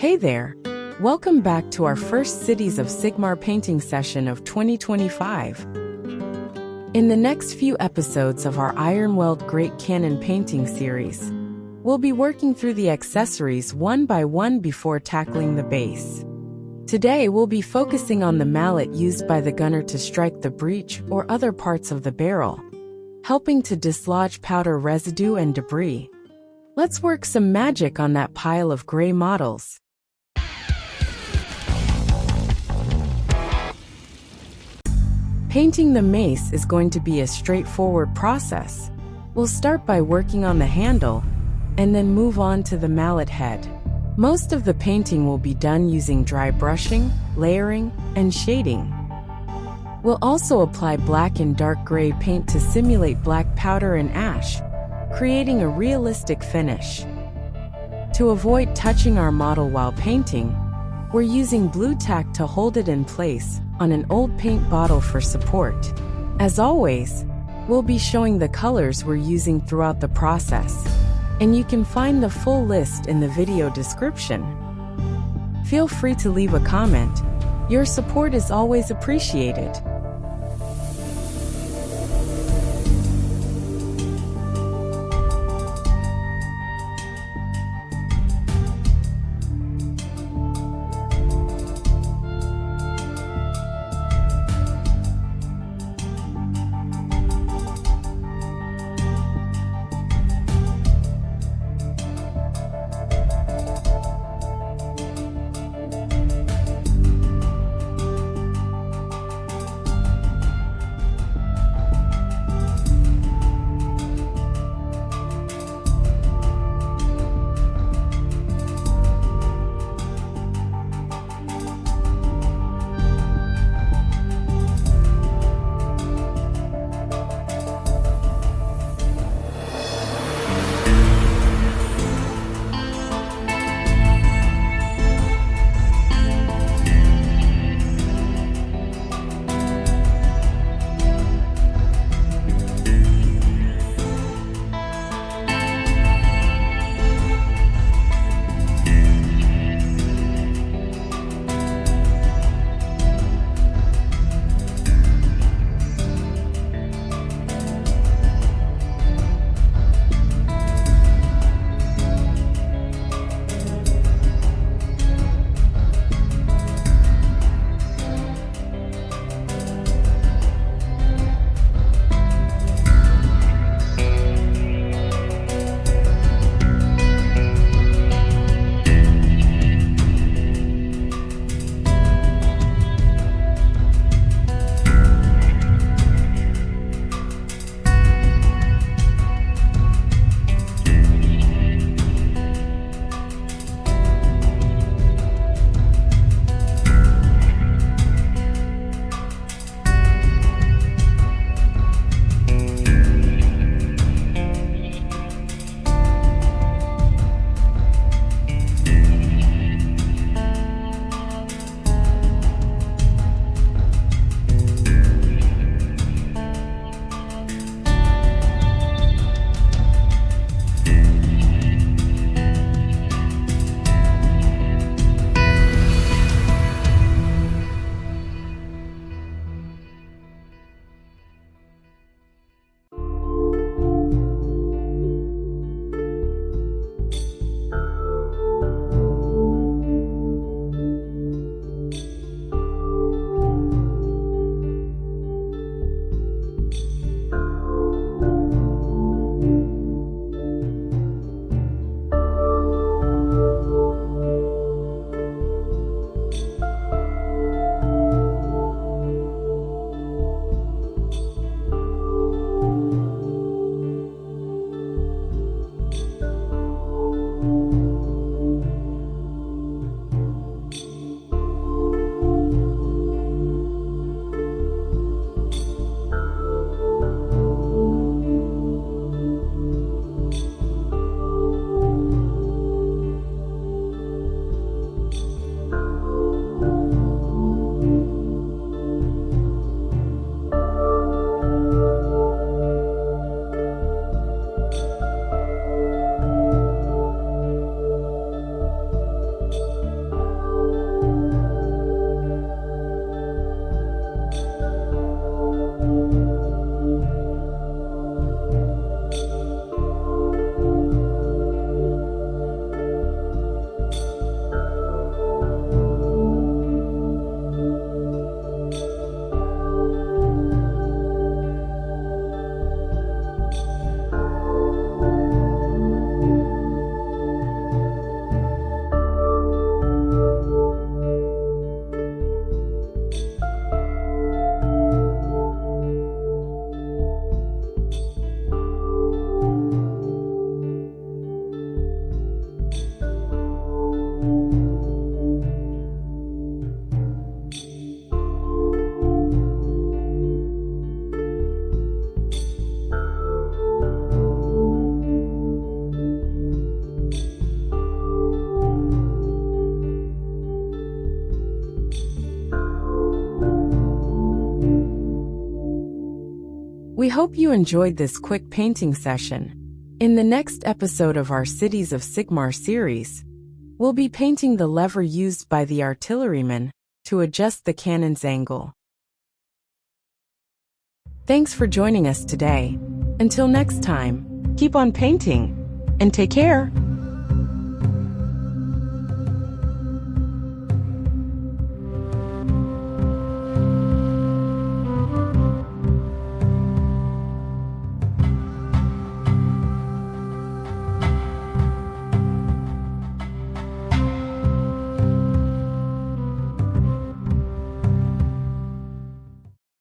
Hey there! Welcome back to our first Cities of Sigmar painting session of 2025. In the next few episodes of our Ironweld Great Cannon painting series, we'll be working through the accessories one by one before tackling the base. Today we'll be focusing on the mallet used by the gunner to strike the breech or other parts of the barrel, helping to dislodge powder residue and debris. Let's work some magic on that pile of gray models. Painting the mace is going to be a straightforward process. We'll start by working on the handle, and then move on to the mallet head. Most of the painting will be done using dry brushing, layering, and shading. We'll also apply black and dark gray paint to simulate black powder and ash, creating a realistic finish. To avoid touching our model while painting, we're using blue tack to hold it in place on an old paint bottle for support. As always, we'll be showing the colors we're using throughout the process, and you can find the full list in the video description. Feel free to leave a comment. Your support is always appreciated. hope you enjoyed this quick painting session. In the next episode of our Cities of Sigmar series, we'll be painting the lever used by the artilleryman to adjust the cannon's angle. Thanks for joining us today. Until next time, keep on painting and take care.